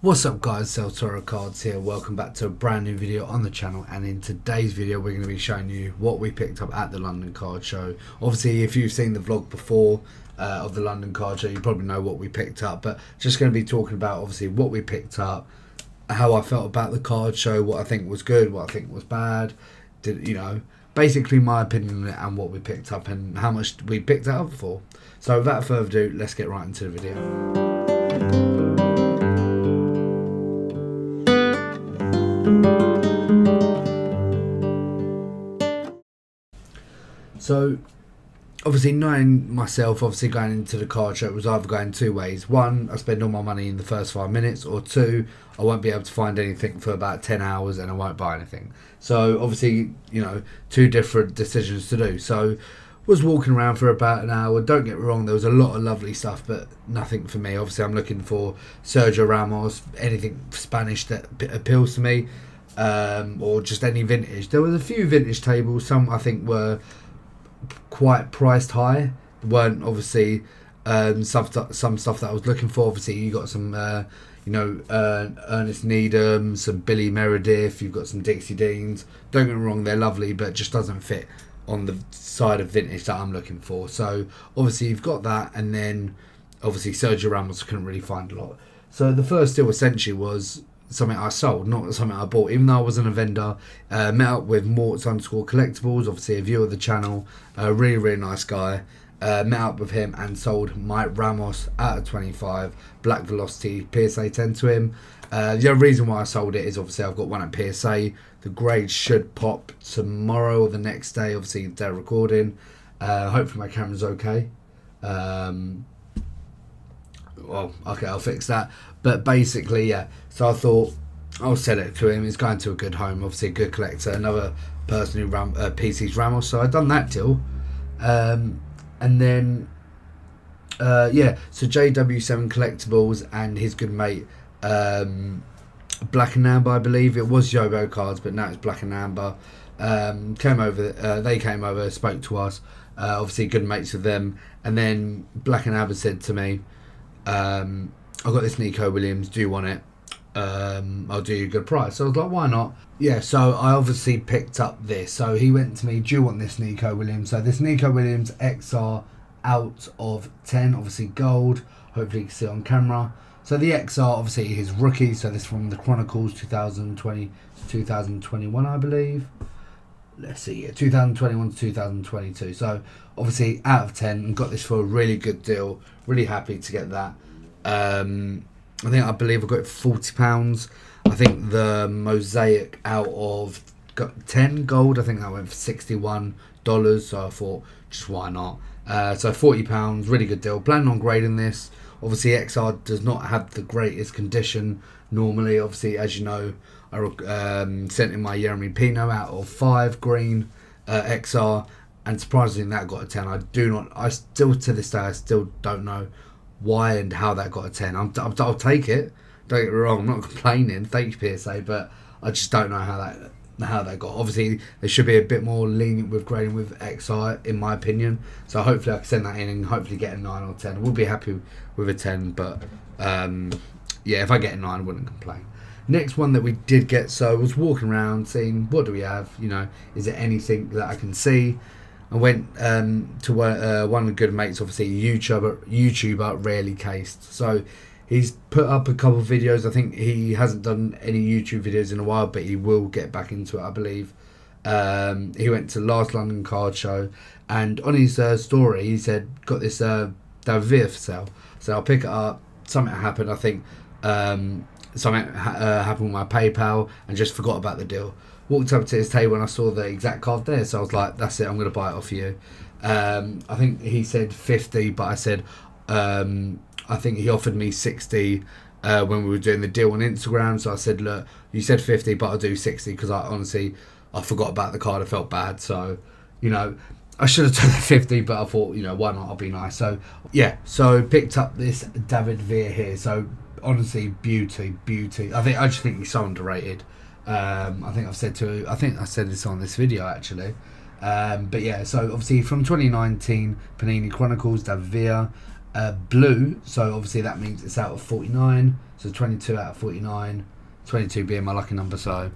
What's up guys, Celtoro Cards here. Welcome back to a brand new video on the channel, and in today's video we're going to be showing you what we picked up at the London Card Show. Obviously if you've seen the vlog before of the London Card Show, you probably know what we picked up, but just going to be talking about obviously what we picked up, how I felt about the card show, what I think was good, what I think was bad, basically my opinion on it and what we picked up and how much we picked it up for. So without further ado, let's get right into the video. So obviously knowing myself, obviously going into the card show, it was either going two ways. One, I spend all my money in the first 5 minutes, or two, I won't be able to find anything for about 10 hours and I won't buy anything. So obviously, two different decisions to do. So was walking around for about an hour. Don't get me wrong, there was a lot of lovely stuff, but nothing for me. Obviously I'm looking for Sergio Ramos, anything Spanish that appeals to me, or just any vintage. There was a few vintage tables, some I think were quite priced high, weren't obviously some stuff that I was looking for. Obviously you got some Ernest Needham, some Billy Meredith, you've got some Dixie Deans. Don't get me wrong, they're lovely, but just doesn't fit on the side of vintage that I'm looking for. So obviously you've got that, and then obviously Sergio Ramos couldn't really find a lot. So the first deal essentially was something I sold, not something I bought, even though I wasn't a vendor. Met up with Morts_collectibles, obviously a viewer of the channel, a really nice guy. Met up with him and sold Mike Ramos out of 25 Black Velocity PSA 10 to him. The reason why I sold it is obviously I've got one at PSA. The grade should pop tomorrow or the next day, obviously they're recording. Hopefully my camera's okay. Well, okay, I'll fix that. But basically, yeah. So I thought I'll sell it to him. He's going to a good home, obviously a good collector. Another person who PCs Ramos. So I'd done that deal. And then, so JW7 Collectibles and his good mate, Black and Amber, I believe. It was Yobo Cards, but now it's Black and Amber. Came over. They came over, spoke to us. Obviously good mates with them. And then Black and Amber said to me, I've got this Nico Williams, do you want it? I'll do you a good price. So I was like, why not? Yeah, so I obviously picked up this. So he went to me, do you want this Nico Williams? So this Nico Williams XR out of 10, obviously gold. Hopefully you can see it on camera. So the XR, obviously his rookie. So this from the Chronicles 2020 to 2021, I believe. Let's see, yeah, 2021 to 2022. So obviously out of 10, and got this for a really good deal. Really happy to get that. I believe I got it for £40. I think the Mosaic out of 10 gold, I think that went for $61. So I thought, just why not? So £40, really good deal. Planning on grading this. Obviously XR does not have the greatest condition normally. Obviously, as you know, I sent in my Jeremy Pino out of 5 green XR, and surprisingly that got a 10. I still to this day I still don't know why and how that got a 10. I'll take it, don't get me wrong, I'm not complaining, thank you PSA, but I just don't know how that got. Obviously they should be a bit more lenient with grading with XR in my opinion, so hopefully I can send that in and hopefully get a 9 or 10. We'll be happy with a 10, but yeah, if I get a 9 I wouldn't complain. Next one that we did get, so I was walking around seeing what do we have, is there anything that I can see. I went to one of the good mates, obviously a YouTuber, Rarely Cased. So he's put up a couple of videos. I think he hasn't done any YouTube videos in a while, but he will get back into it, I believe. He went to last London Card Show, and on his story he said, got this Davia for sale. So I'll pick it up. Something happened, I think. Something happened with my PayPal and just forgot about the deal. Walked up to his table and I saw the exact card there, so I was like, that's it, I'm going to buy it off you. I think he said 50, but I said I think he offered me 60 when we were doing the deal on Instagram. So I said, look, you said 50, but I'll do 60 because I forgot about the card. I felt bad, so I should have done the 50, but I thought, why not? I'll be nice. So yeah, so picked up this David Villa here. So honestly, beauty. I just think he's so underrated. I think I said this on this video actually. But yeah, so obviously from 2019 Panini Chronicles, David Villa. blue, so obviously that means it's out of 49, so 22 out of 49, 22 being my lucky number, so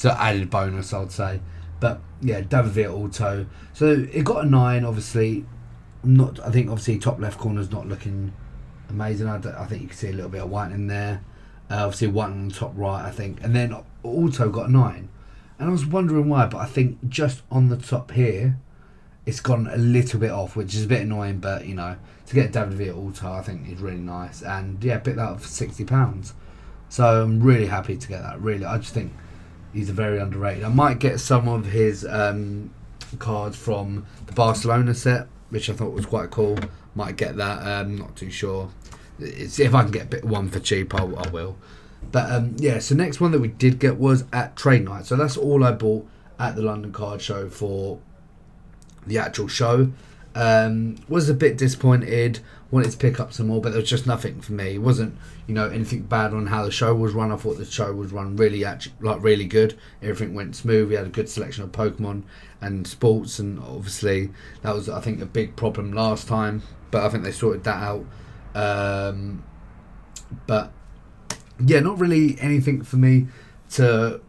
added bonus, I'd say. But yeah, David Villa Auto, so it got a 9. Obviously I think obviously top left corner's not looking amazing. I think you can see a little bit of white in there, obviously white on the top right, I think, and then Auto got a 9, and I was wondering why, but I think just on the top here it's gone a little bit off, which is a bit annoying, but you know, to get David Villa Auto I think is really nice, and yeah, picked that up for £60, so I'm really happy to get that. Really, I just think he's a very underrated. I might get some of his cards from the Barcelona set, which I thought was quite cool. Might get that, not too sure. If I can get one for cheap, I will. But yeah, so next one that we did get was at trade night. So that's all I bought at the London Card Show for the actual show. Was a bit disappointed, wanted to pick up some more, but there was just nothing for me. It wasn't, you know, anything bad on how the show was run. I thought the show was run really good. Everything went smooth. We had a good selection of Pokemon and sports, and obviously that was, I think, a big problem last time, but I think they sorted that out. But yeah, not really anything for me to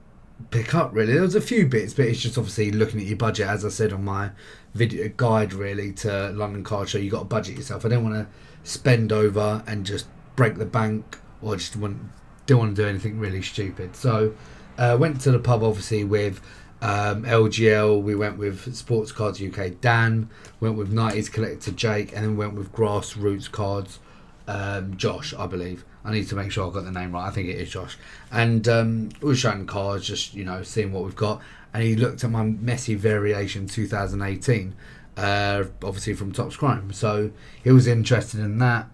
pick up really. There was a few bits, but it's just obviously looking at your budget, as I said on my video guide really to London Card Show. You got to budget yourself. I don't want to spend over and just break the bank, or just don't want to do anything really stupid. So went to the pub obviously with LGL. We went with Sports Cards UK Dan, went with 90s Collector Jake, and then went with Grassroots Cards Josh, I believe. I need to make sure I got the name right. I think it is Josh. And we were showing cards, just, you know, seeing what we've got. And he looked at my Messi Variation 2018, obviously from Topps Chrome. So he was interested in that.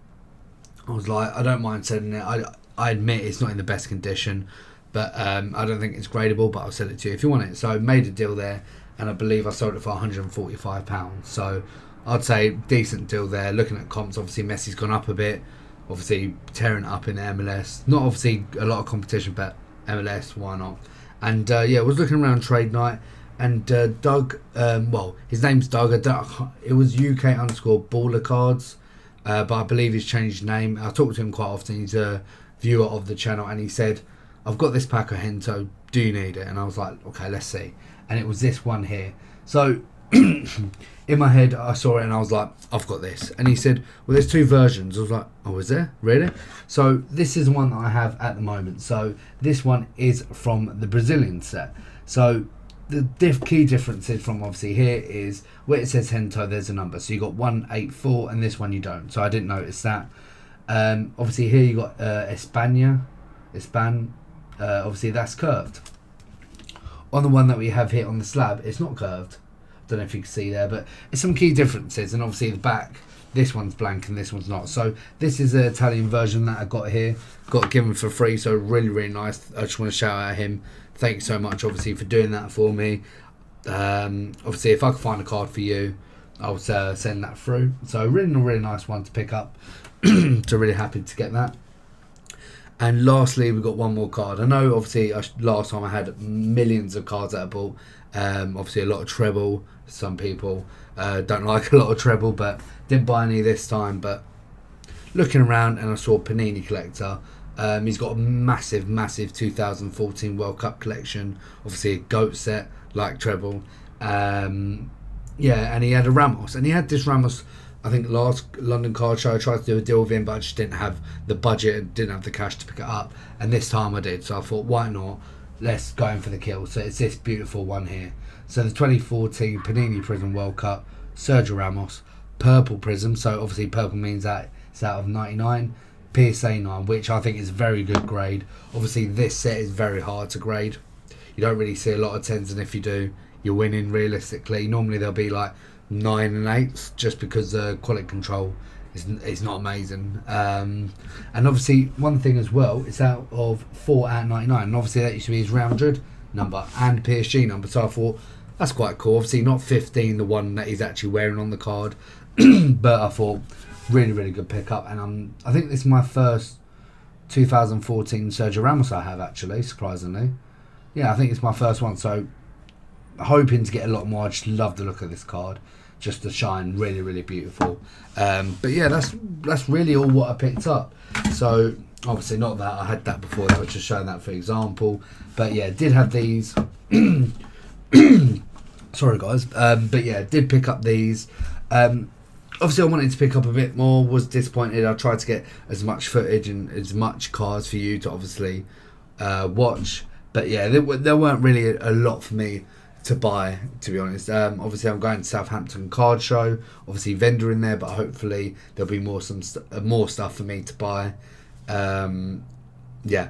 I was like, I don't mind sending it. I admit it's not in the best condition, but I don't think it's gradable, but I'll sell it to you if you want it. So I made a deal there, and I believe I sold it for £145. So I'd say decent deal there. Looking at comps, obviously Messi's gone up a bit. Obviously tearing it up in MLS. Not obviously a lot of competition, but MLS, why not? And yeah, I was looking around trade night, and Doug, well, his name's Doug. It was UK_Baller Cards, but I believe he's changed his name. I talk to him quite often. He's a viewer of the channel, and he said, I've got this pack of Hento, do you need it? And I was like, okay, let's see. And it was this one here. So in my head I saw it and I was like, I've got this. And he said, well, there's 2 versions. I was like, oh, is there? Really? So this is one that I have at the moment. So this one is from the Brazilian set. So the key differences from obviously here is where it says Hento, there's a number. So you got 184, and this one you don't. So I didn't notice that. Obviously here you got Espan, obviously that's curved. On the one that we have here on the slab, it's not curved. Don't know if you can see there, but it's some key differences. And obviously the back, this one's blank and this one's not. So this is the Italian version that I got here, got given for free. So really nice. I just want to shout out him. Thank you so much, obviously, for doing that for me. Obviously, if I can find a card for you, I'll send that through. So really nice one to pick up. So really happy to get that. And lastly, we've got one more card. I know, obviously, last time I had millions of cards that I bought. Obviously, a lot of treble. Some people don't like a lot of treble, but didn't buy any this time. But looking around, and I saw Panini Collector. He's got a massive 2014 World Cup collection. Obviously, a GOAT set, like treble. Yeah, and he had a Ramos. And he had this Ramos, I think, last London Card Show. I tried to do a deal with him, but I just didn't have the budget, didn't have the cash to pick it up. And this time I did. So I thought, why not? Let's go in for the kill. So it's this beautiful one here. So the 2014 Panini Prism World Cup, Sergio Ramos, purple prism. So obviously purple means that it's out of 99. PSA 9, which I think is a very good grade. Obviously this set is very hard to grade. You don't really see a lot of 10s, and if you do, you're winning realistically. Normally there'll be like 9 and 8s, just because the quality control is not amazing. And obviously one thing as well, it's out of 4 out of 99, and obviously that used to be his Real Madrid number and PSG number, so I thought that's quite cool. Obviously not 15, the one that he's actually wearing on the card, but I thought really good pickup. And I think this is my first 2014 Sergio Ramos I have, actually, surprisingly. Yeah, I think it's my first one, so hoping to get a lot more. I just love the look of this card. just to shine. Really, really beautiful. But yeah, that's really all what I picked up. So obviously not that I had that before, that was just showing that for example. But yeah, did have these. Sorry guys. But yeah, did pick up these. Obviously I wanted to pick up a bit more, was disappointed. I tried to get as much footage and as much cars for you to obviously watch. But yeah, there weren't really a lot for me to buy, to be honest. Obviously I'm going to Southampton Card Show, obviously vendor in there, but hopefully there'll be more stuff for me to buy. Yeah,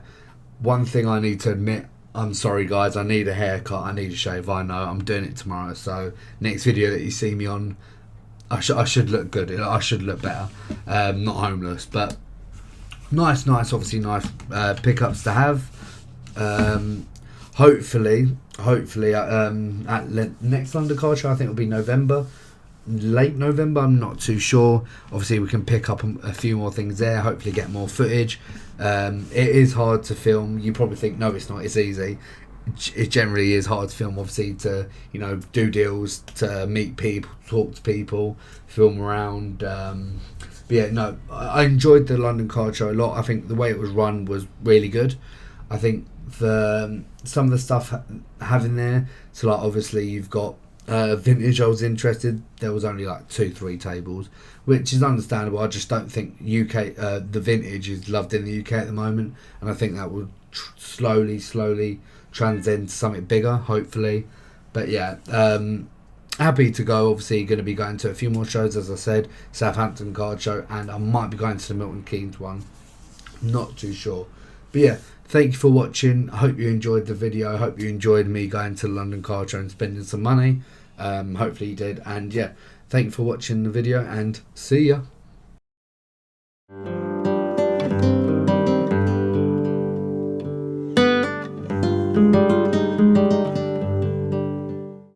one thing I need to admit, I'm sorry guys, I need a haircut, I need a shave. I know, I'm doing it tomorrow, so next video that you see me on, I should look good, I should look better, not homeless. But nice obviously nice pickups to have. Hopefully at next London Car Show, I think it'll be November, late November, I'm not too sure. Obviously we can pick up a few more things there, hopefully get more footage. It is hard to film. You probably think no, it's not, it's easy. It generally is hard to film, obviously, to, you know, do deals, to meet people, talk to people, film around. But yeah, no, I enjoyed the London Car Show a lot. I think the way it was run was really good. I think some of the stuff having there, so like obviously you've got vintage. I was interested. There was only like 2-3 tables, which is understandable. I just don't think UK the vintage is loved in the UK at the moment, and I think that will slowly transcend to something bigger, hopefully. But yeah, happy to go. Obviously going to be going to a few more shows, as I said, Southampton Card Show, and I might be going to the Milton Keynes one, not too sure. But yeah, thank you for watching. I hope you enjoyed the video. I hope you enjoyed me going to the London Car Show and spending some money. Hopefully you did. And yeah, thank you for watching the video, and see ya.